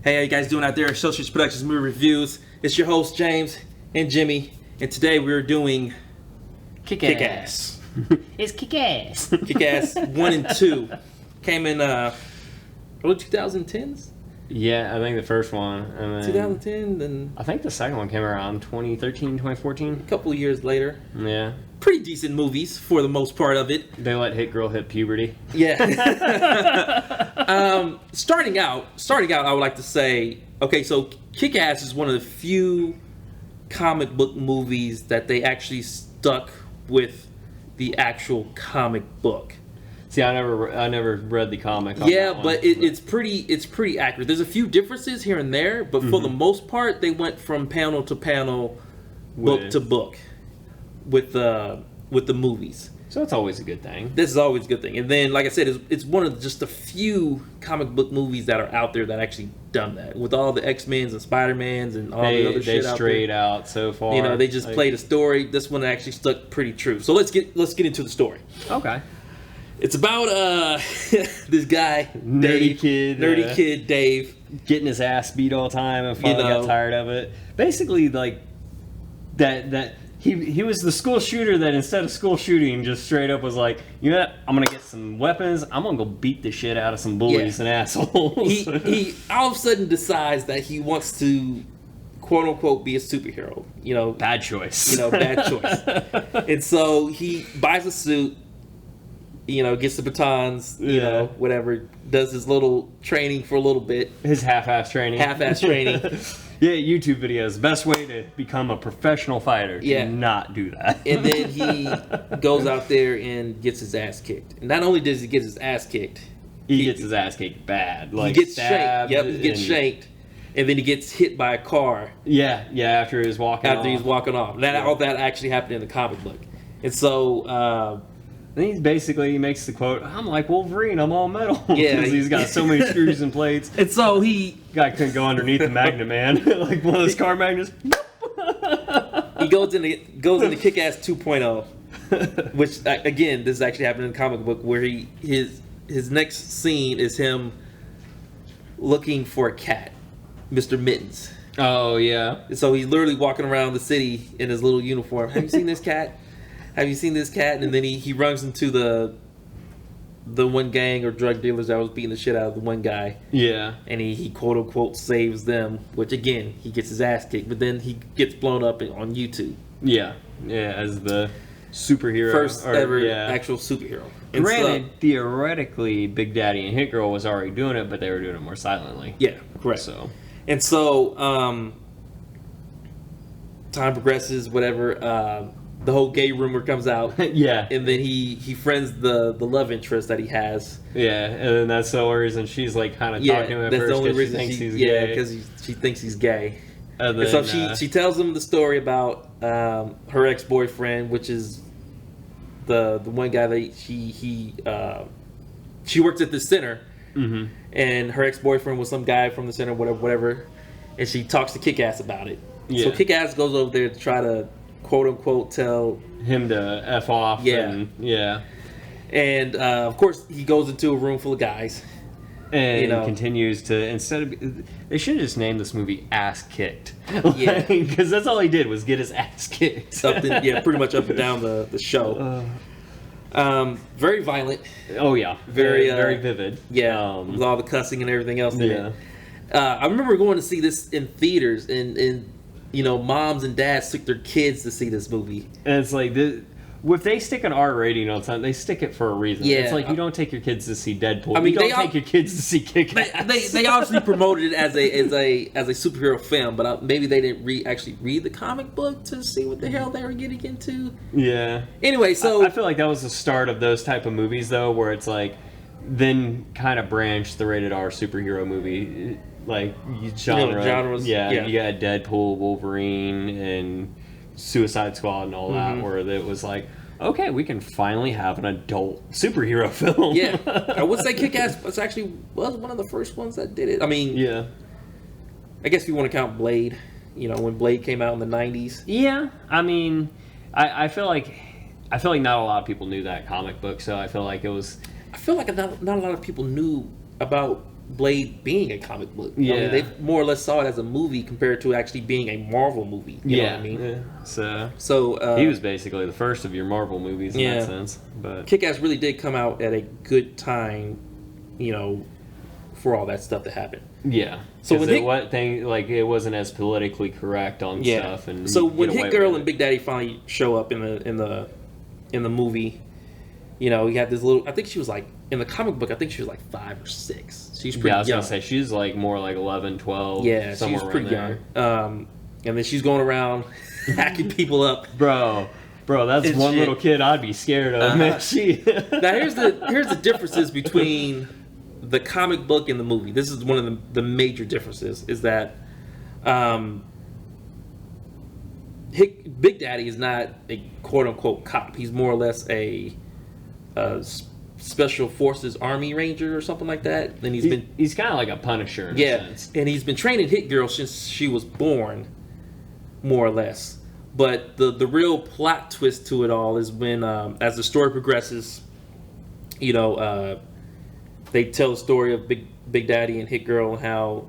Hey, how you guys doing out there? Associates Productions Movie Reviews. It's your host, James and Jimmy. And today we're doing Kick-Ass. It's Kick-Ass. Kick-Ass 1 and 2. Came in early 2010s? Yeah, I think the first one. And then 2010, then I think the second one came around 2013, 2014. a couple of years later. Yeah. Pretty decent movies for the most part of it. They let Hit Girl hit puberty. Yeah. Starting out, I would like to say, okay, so Kick-Ass is one of the few comic book movies that they actually stuck with the actual comic book. See, I never read the comic. On Yeah, that but one, it's pretty accurate. There's a few differences here and there, but for the most part, they went from panel to panel, book to book, with the movies. So that's always a good thing. This is always a good thing. And then, like I said, it's one of just a few comic book movies that are out there that actually done that. With all the X-Men's and Spider-Mans and all the other shit out there. They strayed out so far. You know, they just played a story. This one actually stuck pretty true. So let's get into the story. Okay. It's about this guy, Nerdy kid, Dave, getting his ass beat all the time and finally got tired of it. Basically, like that he was the school shooter that instead of school shooting just straight up was like, you know what, I'm gonna get some weapons, I'm gonna go beat the shit out of some bullies and assholes. He all of a sudden decides that he wants to quote unquote be a superhero. You know, bad choice. Bad choice. And so he buys a suit. You know, gets the batons, you know, whatever, does his little training for a little bit. His half-ass training. Yeah, YouTube videos. Best way to become a professional fighter. Yeah. Do not do that. And then he goes out there and gets his ass kicked. And not only does he get his ass kicked, he gets his ass kicked bad. Like he gets shanked. Yep, he gets shanked. And then he gets hit by a car. Yeah, after he's walking off. He's walking off. All that actually happened in the comic book. And so... And he makes the quote, I'm like Wolverine, I'm all metal. Yeah. Because he's got so many screws and plates. And so guy couldn't go underneath the magnet, man. Like one of those car magnets. He goes into Kick-Ass 2.0. Which, again, this is actually happening in the comic book where his next scene is him looking for a cat, Mr. Mittens. Oh, yeah. So he's literally walking around the city in his little uniform. Have you seen this cat? Have you seen this cat? And then he runs into the one gang or drug dealers that was beating the shit out of the one guy. Yeah. And he quote unquote saves them, which again, he gets his ass kicked, but then he gets blown up on YouTube. Yeah. Yeah, as the superhero. First ever actual superhero. And granted, theoretically, Big Daddy and Hit Girl was already doing it, but they were doing it more silently. Yeah, correct. So, time progresses, whatever, the whole gay rumor comes out. Yeah. And then he friends the love interest that he has. Yeah, and then that's the only reason she's like kind of talking to him at that's first. The only reason she thinks he's gay. Yeah, gay. because she thinks he's gay. And so she tells him the story about her ex-boyfriend, which is the one guy that she works at the center, and her ex-boyfriend was some guy from the center, whatever, and she talks to Kick-Ass about it. Yeah. So Kick-Ass goes over there to try to quote unquote tell him to F off. And of course he goes into a room full of guys and continues to, instead of, they should have just named this movie Ass Kicked. Yeah, because that's all he did was get his ass kicked. Pretty much up and down the show. Very violent. Oh yeah, very vivid. Yeah, with all the cussing and everything else in it. I remember going to see this in theaters, and moms and dads took their kids to see this movie. And it's like, if they stick an R rating all the time, they stick it for a reason. Yeah. It's like you don't take your kids to see Deadpool. I mean, you don't take your kids to see Kick-Ass. They obviously promoted it as a superhero film, but maybe they didn't actually read the comic book to see what the hell they were getting into. Yeah. Anyway, so I feel like that was the start of those type of movies, though, where it's like, then kind of branched the rated R superhero movie like genres. Yeah, you got Deadpool, Wolverine, and Suicide Squad, and all that, where it was like, okay, we can finally have an adult superhero film. Yeah, I would say Kick-Ass was one of the first ones that did it. I mean, yeah, I guess if you want to count Blade, when Blade came out in the 90s. Yeah, I mean, I feel like not a lot of people knew that comic book, so I feel like it was. I feel like not a lot of people knew about Blade being a comic book. I mean, they more or less saw it as a movie compared to actually being a Marvel movie. You know what I mean? Yeah. So he was basically the first of your Marvel movies in that sense. But Kick-Ass really did come out at a good time, you know, for all that stuff to happen. Yeah. So when it wasn't as politically correct on stuff. And so when Hit Girl and Big Daddy finally show up in the movie, you know, he had this little. I think she was like in the comic book. I think she was like 5 or 6. She's pretty young. I was gonna say she's like more like 11, 12. Yeah, she's pretty young. And then she's going around hacking people up. Bro, that's one little kid I'd be scared of. Man, Now here's the differences between the comic book and the movie. This is one of the major differences. Is that Big Daddy is not a quote unquote cop. He's more or less a Special Forces Army Ranger or something like that. And he's kind of like a Punisher in a sense. And he's been training Hit Girl since she was born, more or less. But the real plot twist to it all is when, as the story progresses, you know, they tell the story of Big Daddy and Hit Girl and how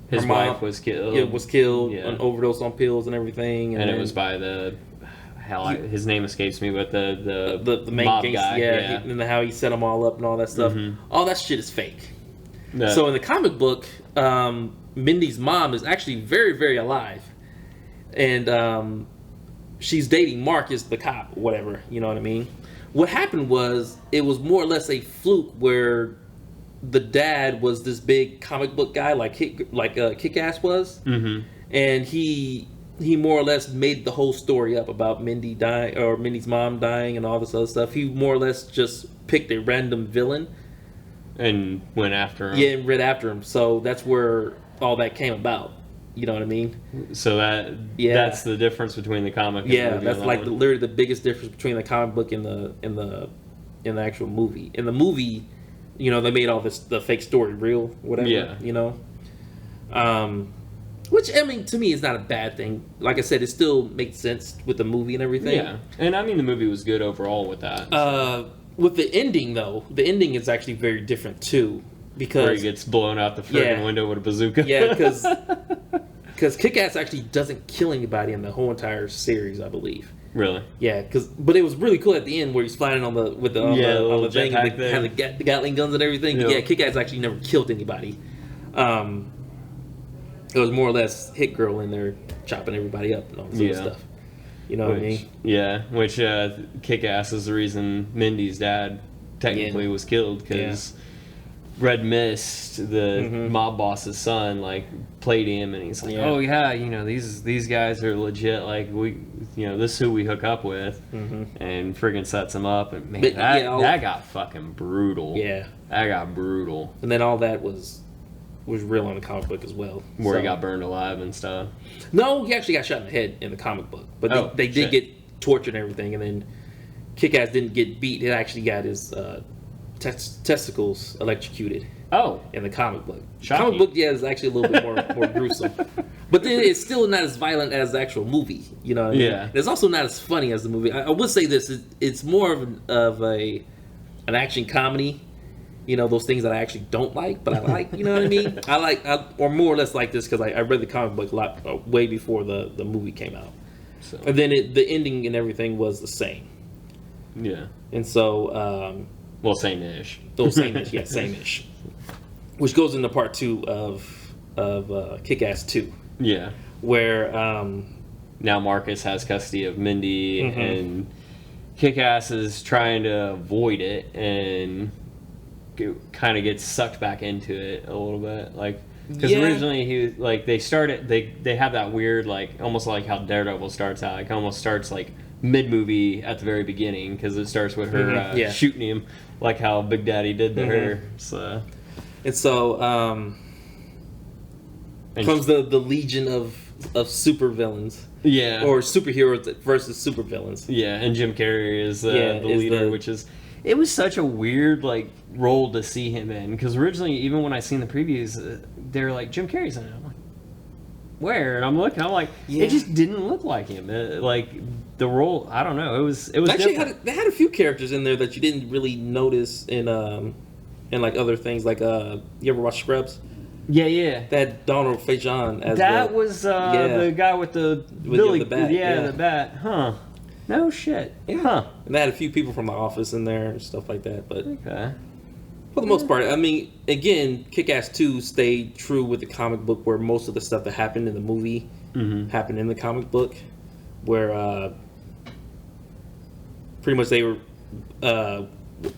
his wife was killed. Yeah, was killed, an overdose on pills and everything. And it was by his name escapes me, but the main mob gangster, guy, and how he set them all up and all that stuff. Mm-hmm. All that shit is fake. Yeah. So in the comic book, Mindy's mom is actually very, very alive, and she's dating Marcus, the cop, whatever. You know what I mean? What happened was it was more or less a fluke where the dad was this big comic book guy, like Kick-Ass was, and he more or less made the whole story up about Mindy dying, or Mindy's mom dying, and all this other stuff. He more or less just picked a random villain and went after him. Yeah, and read after him. So that's where all that came about. You know what I mean? So that's the difference between the comic and the movie. That's like literally the biggest difference between the comic book and the actual movie. In the movie, you know, they made all the fake story real, whatever. Yeah. You know? Which, I mean, to me is not a bad thing. Like I said, it still makes sense with the movie and everything. Yeah. And I mean, the movie was good overall with that. So. With the ending, though, the ending is actually very different, too. Because where he gets blown out the friggin' window with a bazooka. Yeah, because Kick-Ass actually doesn't kill anybody in the whole entire series, I believe. Really? Yeah, but it was really cool at the end where he's flying on the thing and they have the Gatling guns and everything. Yeah, Kick-Ass actually never killed anybody. It was more or less Hit Girl in there chopping everybody up and all this other stuff. You know what I mean? Yeah, which Kick-Ass is the reason Mindy's dad technically was killed, because Red Mist, the mob boss's son, like played him, and he's like, "Oh yeah, you know these guys are legit. Like this is who we hook up with," and friggin' sets him up, and man, that got fucking brutal. Yeah, that got brutal. And then all that was real in the comic book as well, where he got burned alive and stuff. No, he actually got shot in the head in the comic book, but they did get tortured and everything, and then Kick-Ass didn't get beat. He actually got his testicles electrocuted. Oh, in the comic book. Shocking. Comic book, is actually a little bit more gruesome, but then it's still not as violent as the actual movie. You know what I mean? Yeah. It's also not as funny as the movie. I would say this: it's more of an action comedy. You know, those things that I actually don't like, but I like. You know what I mean? Or more or less like this because I read the comic book a lot way before the movie came out. So. And then the ending and everything was the same. Yeah. And so. Well, same-ish. Same-ish, yeah, same-ish. Which goes into part 2 of Kick-Ass 2. Yeah. Where now Marcus has custody of Mindy, and Kick-Ass is trying to avoid it and kind of gets sucked back into it a little bit, like because originally they have that weird almost like how Daredevil starts out. It almost starts like mid-movie at the very beginning because it starts with her shooting him like how Big Daddy did to her. So comes the legion of super villains. Yeah. Or superheroes versus super villains. Yeah, and Jim Carrey is the leader, which is it was such a weird role to see him in, because originally even when I seen the previews they were like Jim Carrey's in it. I'm like, where? And I'm looking, I'm like, it just didn't look like him. The role, I don't know. It was actually they had a few characters in there that you didn't really notice in and like other things. Like you ever watch Scrubs? Yeah. That Donald Faison as that was the guy with the the bat. The bat. Huh. No shit. Yeah. Huh. And they had a few people from The Office in there and stuff like that. But okay. For the most part, I mean, again, Kick-Ass 2 stayed true with the comic book, where most of the stuff that happened in the movie happened in the comic book, where pretty much they were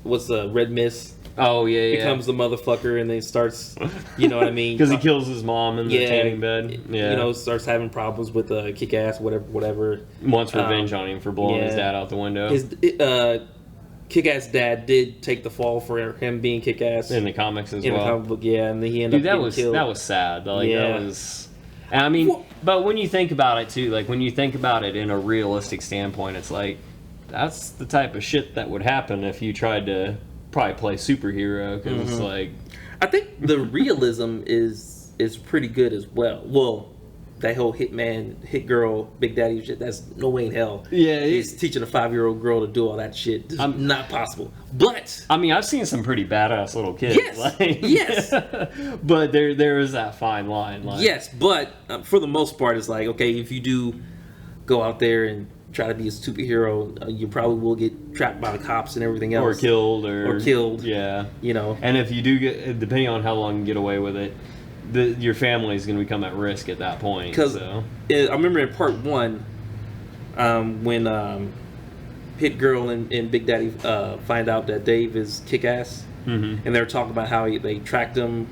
what's the Red Mist? Oh yeah, becomes the motherfucker and then starts, you know what I mean? Because he kills his mom in the tanning bed. Yeah, you know, starts having problems with Kick-Ass, whatever. Wants revenge on him for blowing his dad out the window. Kick-Ass dad did take the fall for him being Kick-Ass in the comics as well. In the comic book, yeah, and then he ended up getting killed. That was sad. Like that was. I mean, but when you think about it too, like when you think about it in a realistic standpoint, it's like that's the type of shit that would happen if you tried to probably play superhero, because it's like I think the realism is pretty good as well. Well, that whole hitman, hit girl, Big Daddy shit, that's no way in hell. Yeah, he's teaching a 5-year-old girl to do all that shit. It's not possible. But I mean, I've seen some pretty badass little kids. Yes, like, yes. But there is that fine line. Like, yes, but for the most part, it's like, okay, if you do go out there and try to be a superhero, you probably will get trapped by the cops and everything else, or killed. Yeah, you know. And if you do get, depending on how long you get away with it, your family is going to become at risk at that point. Because I remember in part 1, when Hit Girl and Big Daddy find out that Dave is Kick-Ass, and they're talking about how they tracked him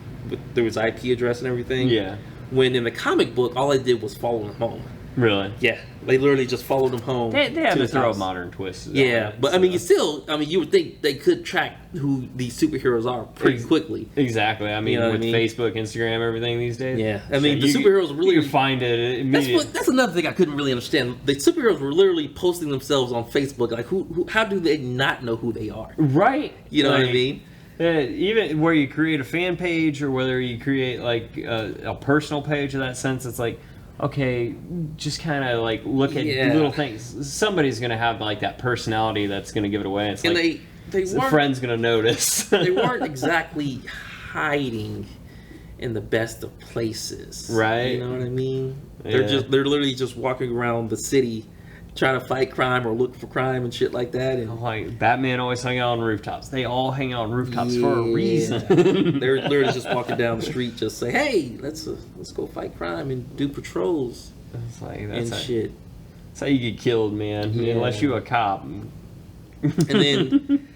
through his IP address and everything. Yeah. When in the comic book, all they did was follow him home. Really? Yeah, they literally just followed him home. They had to throw a modern twist. Yeah, but so. I mean, you would think they could track who these superheroes are pretty quickly. Exactly. I mean, with Facebook, Instagram, everything these days. Yeah, I mean, the superheroes really you find it immediately. That's another thing I couldn't really understand. The superheroes were literally posting themselves on Facebook. Like, who? How do they not know who they are? Right. You know what I mean? Even where you create a fan page or whether you create like a personal page in that sense, it's like, okay, just kind of like look at little things. Somebody's going to have like that personality that's going to give it away. It's and like they a friend's going to notice. They weren't exactly hiding in the best of places. Right. You know what I mean? Yeah. They're literally just walking around the city trying to fight crime or look for crime and shit like that. And like Batman always hung out on rooftops. They all hang out on rooftops for a reason. They're literally just walking down the street, just say, "Hey, let's go fight crime and do patrols." It's like shit. That's how you get killed, man. Yeah. Unless you're a cop. And then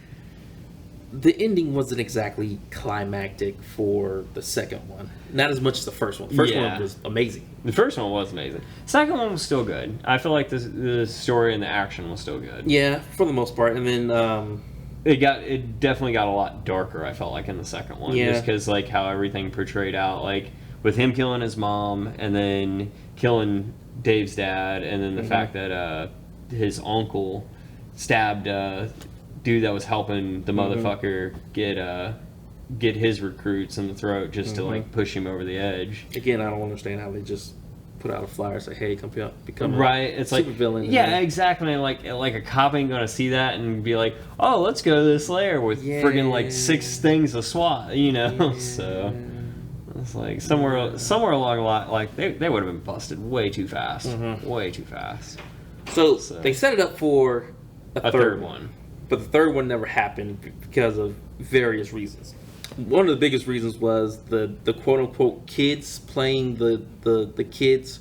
the ending wasn't exactly climactic for the second one. Not as much as the first one. The first one was amazing. The first one was amazing. The second one was still good. I feel like the story and the action was still good. Yeah, for the most part. And then it definitely got a lot darker, I felt like, in the second one. Yeah. Just because like how everything portrayed out, like with him killing his mom and then killing Dave's dad, and then the fact that his uncle stabbed dude that was helping the motherfucker get his recruits in the throat just to like push him over the edge. Again, I don't understand how they just put out a flyer and say, "Hey, become it's super like villain." Yeah, exactly. Like a cop ain't gonna see that and be like, "Oh, let's go to this lair with friggin' like 6 things of SWAT," you know. Yeah. So it's like somewhere along the line, like they would have been busted way too fast, way too fast. So they set it up for a third one. But the third one never happened because of various reasons. One of the biggest reasons was the quote-unquote kids playing the kids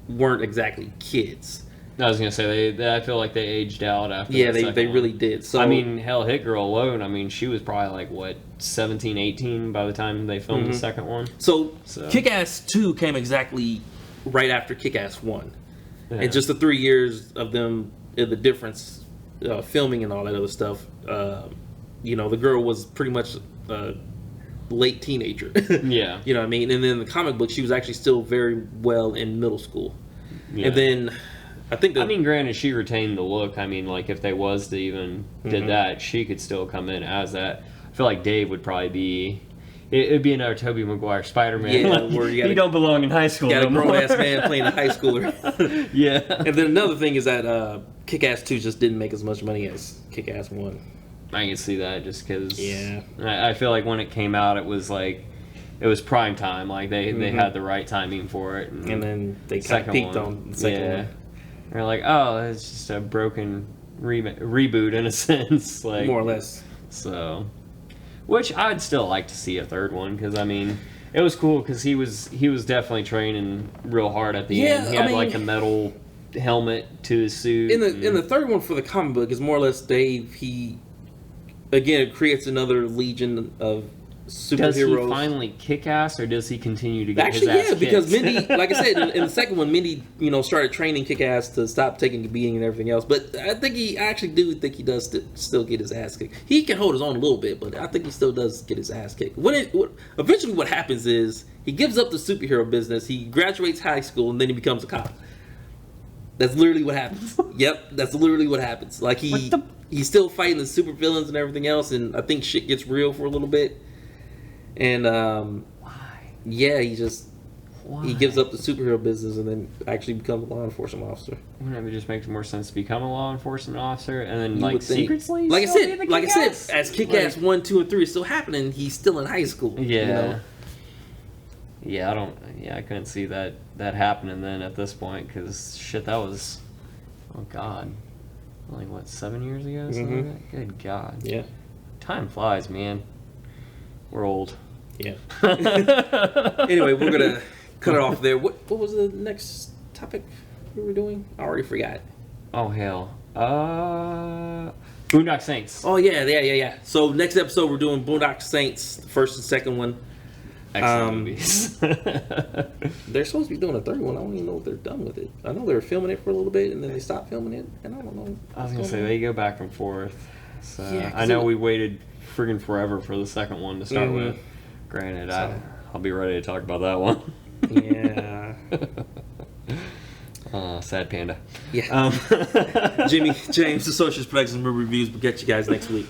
weren't exactly kids. I was going to say, I feel like they aged out after they really did. So I mean, hell, Hit Girl alone, I mean, she was probably like, what, 17, 18 by the time they filmed the second one? So Kick-Ass 2 came exactly right after Kick-Ass 1. Yeah. And just the 3 years of them, the difference... filming and all that other stuff, the girl was pretty much a late teenager. Yeah. You know what I mean? And then in the comic book, she was actually still very well in middle school. Yeah. And then I think granted, she retained the look. I mean, like, if they was to even did that, she could still come in as that. I feel like Dave would probably be... It'd be another Tobey Maguire Spider-Man. Yeah, where you don't belong in high school. Got a grown-ass man playing a high schooler. Yeah. And then another thing is that Kick-Ass 2 just didn't make as much money as Kick-Ass 1. I can see that just because. Yeah. I feel like when it came out, it was prime time. Like they had the right timing for it. And then they kind of peaked on the second one. They're like, oh, it's just a broken reboot in a sense, like more or less. So, which I'd still like to see a third one because I mean, it was cool because he was definitely training real hard at the end. He had like a metal helmet to his suit. In the third one for the comic book is more or less he again creates another legion of superheroes. Does he finally kick ass, or does he continue to get his ass kicked? Because Mindy, like I said, in the second one, Mindy, started training Kick-Ass to stop taking the beating and everything else. But I actually do think he does still get his ass kicked. He can hold his own a little bit, but I think he still does get his ass kicked. Eventually what happens is he gives up the superhero business, he graduates high school, and then he becomes a cop. That's literally what happens. Yep, that's literally what happens. Like he's still fighting the super villains and everything else, and I think shit gets real for a little bit. And why? Yeah, he gives up the superhero business and then actually becomes a law enforcement officer. Wouldn't it just make more sense to become a law enforcement officer and then secretly? Like I said, as Kick-Ass 1, 2, and 3 is still happening, he's still in high school. Yeah. Yeah, I couldn't see that happening then at this point because shit, that was, oh god, like what, 7 years ago? Something like that? Good god. Yeah. Time flies, man. We're old. Yeah. Anyway, we're gonna cut it off there. What was the next topic we were doing? I already forgot. Oh hell. Boondock Saints. Oh yeah. So next episode we're doing Boondock Saints, the first and second one. Excellent movies. They're supposed to be doing a third one. I don't even know if they're done with it. I know they were filming it for a little bit and then they stopped filming it, and I don't know. I was gonna say they go back and forth. So yeah, I know we waited friggin' forever for the second one to start with. Granted, I'll be ready to talk about that one. Yeah. Sad panda. Yeah. Jimmy, James, Associates Productions Movie Reviews. We'll catch you guys next week.